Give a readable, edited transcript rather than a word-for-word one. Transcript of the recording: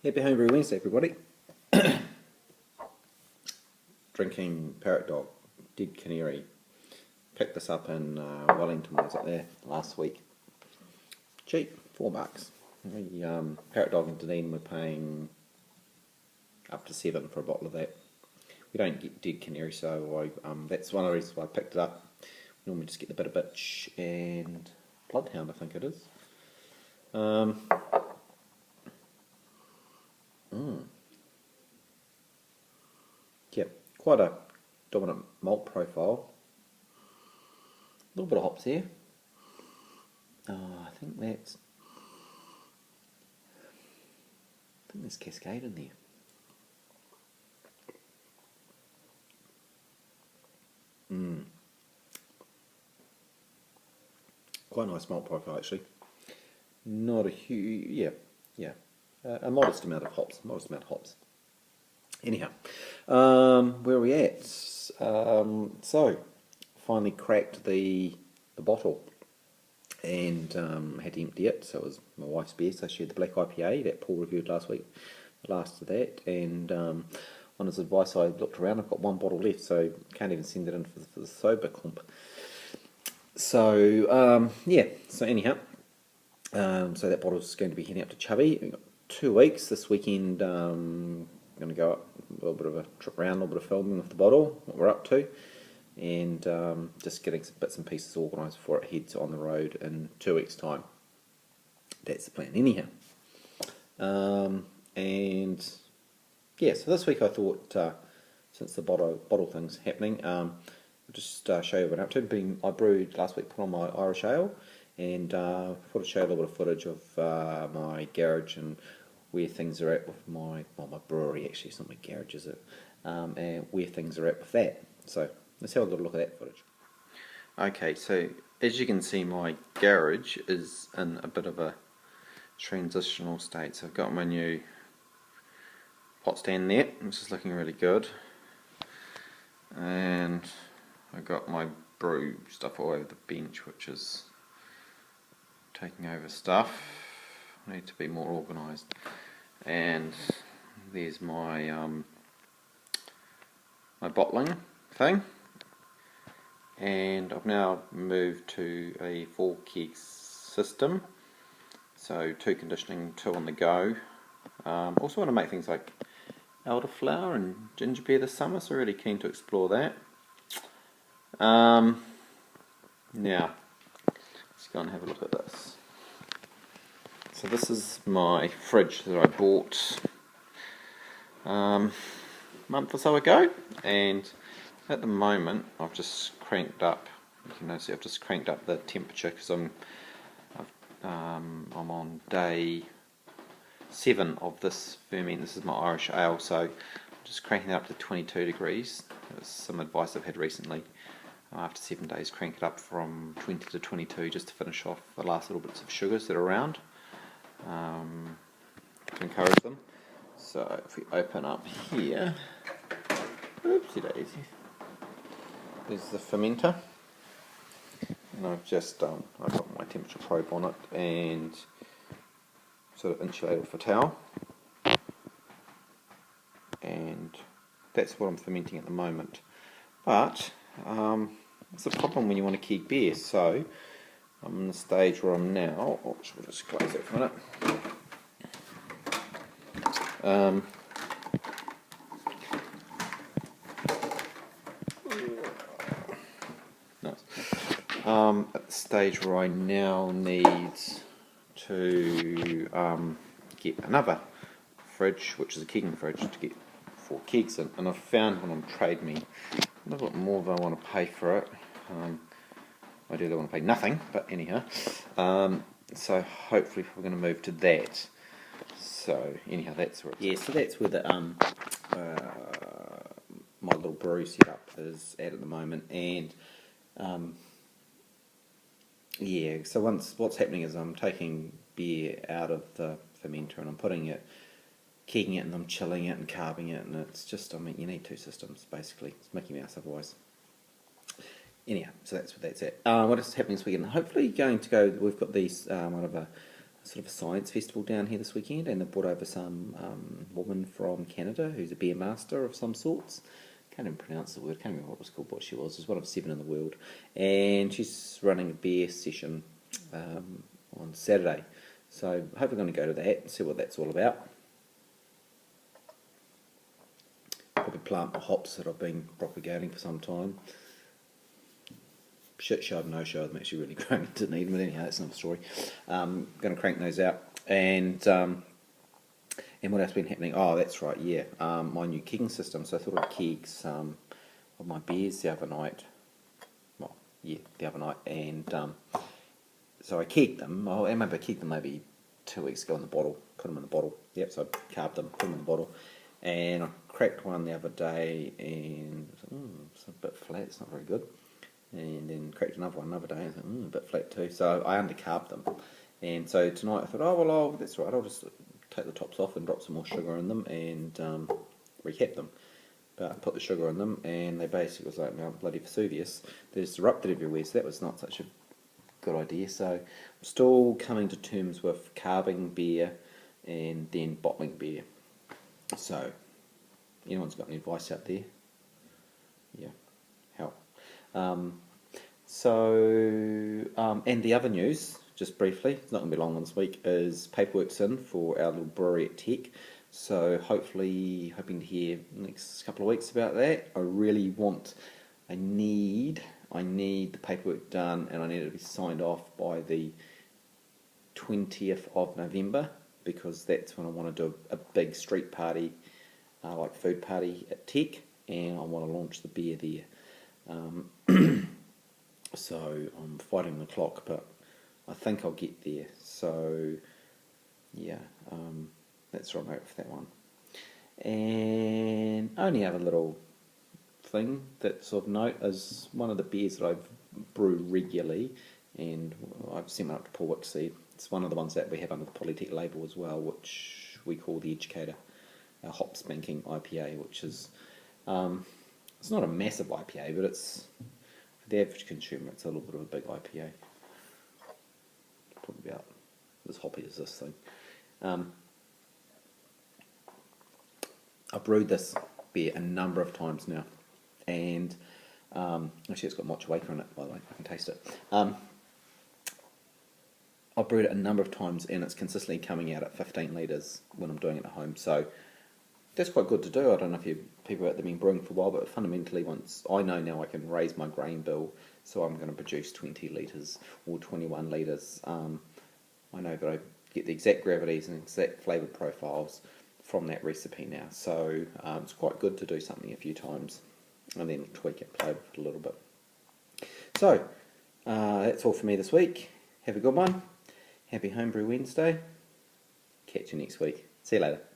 Happy Homebrew Wednesday, everybody. Drinking Parrot Dog, Dead Canary. Picked this up in Wellington, was it there, last week. Cheap, $4. We, Parrot Dog and Dunedin were paying up to $7 for a bottle of that. We don't get Dead Canary, so that's one of the reasons why I picked it up. We normally just get the Bitter Bitch and Bloodhound, I think it is. Yeah, quite a dominant malt profile. A little bit of hops here. I think there's Cascade in there. Quite a nice malt profile actually. Not a huge, a modest amount of hops. Anyhow, where are we at? So, finally cracked the bottle and had to empty it. So it was my wife's beer. So she had the black IPA that Paul reviewed last week. The last of that, and on his advice, I looked around. I've got one bottle left, so can't even send it in for the sober comp. So So anyhow, so that bottle's going to be heading up to Chubby. We've got 2 weeks this weekend. Going to go up a little bit of a trip around, a little bit of filming with the bottle, what we're up to, and just getting some bits and pieces organised before it heads on the road in 2 weeks' time. That's the plan, anyhow. And yeah, so this week I thought, since the bottle thing's happening, I'll just show you what I'm up to. I brewed last week, put on my Irish ale, and thought I'd show you a little bit of footage of my garage and where things are at with my brewery. Actually, it's not my garage, is it? And where things are at with that. So let's have a little look at that footage. Okay, so as you can see, my garage is in a bit of a transitional state. So I've got my new pot stand there, which is looking really good, and I've got my brew stuff all over the bench, which is taking over stuff. I need to be more organised. And there's my my bottling thing, and I've now moved to a 4 keg system, so 2 conditioning, 2 on the go. Also want to make things like elderflower and ginger beer this summer, so really keen to explore that. Now let's go and have a look at this. So this is my fridge that I bought a month or so ago, and at the moment I've just cranked up. You can notice I've just cranked up the temperature because I'm on day 7 of this ferment. This is my Irish ale, so I'm just cranking it up to 22 degrees. That's some advice I've had recently. After 7 days, crank it up from 20 to 22 just to finish off the last little bits of sugars that are around. To encourage them. So if we open up here, oopsie daisy, there's the fermenter, and I've got my temperature probe on it and sort of insulated with a towel, and that's what I'm fermenting at the moment. But it's a problem when you want to keg beer, so I'm in the stage where I'm now, we'll just close that for a minute. At the stage where I now need to get another fridge, which is a kegging fridge, to get 4 kegs in, and I've found one on Trade Me a little bit more than I want to pay for it. Ideally I want to pay nothing, but anyhow, so hopefully we're going to move to that. So anyhow, that's where so that's where the my little brew setup is at the moment, and so what's happening is I'm taking beer out of the fermenter and I'm putting it, kegging it, and I'm chilling it and carving it, and it's just, you need 2 systems basically. It's Mickey Mouse otherwise. Anyhow, so that's what that's at. What is happening this weekend? Hopefully going to go, we've got these, one of a sort of a science festival down here this weekend, and they brought over some woman from Canada who's a beer master of some sorts. Can't even pronounce the word, can't remember what it was called, what she was. She's one of 7 in the world. And she's running a beer session on Saturday. So I hope we're going to go to that and see what that's all about. Probably plant the hops that I've been propagating for some time. Shit show, no show, I'm actually really growing into need, but anyhow, that's another story. Going to crank those out. And what else has been happening? Oh, that's right, yeah. My new kegging system. So I thought I'd keg some of my beers the other night. Well, yeah, the other night. And so I kegged them. I remember I kegged them maybe 2 weeks ago in the bottle. Put them in the bottle. Yep, so I carved them, put them in the bottle. And I cracked one the other day and it's a bit flat, it's not very good. And then cracked another one another day and thought, a bit flat too. So I undercarved them. And so tonight I thought, oh, well, that's right, I'll just take the tops off and drop some more sugar in them and recap them. But I put the sugar in them and they basically was like, now bloody Vesuvius. They just erupted everywhere, so that was not such a good idea. So I'm still coming to terms with carving beer and then bottling beer. So, anyone's got any advice out there? Yeah, help. And the other news, just briefly, it's not going to be long this week, is paperwork's in for our little brewery at Tech. So hoping to hear next couple of weeks about that. I need the paperwork done, and I need it to be signed off by the 20th of November, because that's when I want to do a big street party, like food party at Tech, and I want to launch the beer there. So I'm fighting the clock, but I think I'll get there. So yeah, that's where I'm at with that one. And only other little thing that's of note is one of the beers that I brew regularly, and I've sent one up to Paul Wickseed. It's one of the ones that we have under the Polytech label as well, which we call the Educator, a hop spanking IPA, which is it's not a massive IPA, but it's for the average consumer, it's a little bit of a big IPA. Probably about as hoppy as this thing. I've brewed this beer a number of times now, and actually it's got Mocha Waker in it, by the way, I can taste it. I've brewed it a number of times and it's consistently coming out at 15 litres when I'm doing it at home, so that's quite good to do. I don't know if people out there been brewing for a while, but fundamentally once I know now I can raise my grain bill, so I'm going to produce 20 litres or 21 litres. I know that I get the exact gravities and exact flavour profiles from that recipe now, so it's quite good to do something a few times and then tweak it, play with it a little bit. So that's all for me this week. Have a good one. Happy Homebrew Wednesday. Catch you next week. See you later.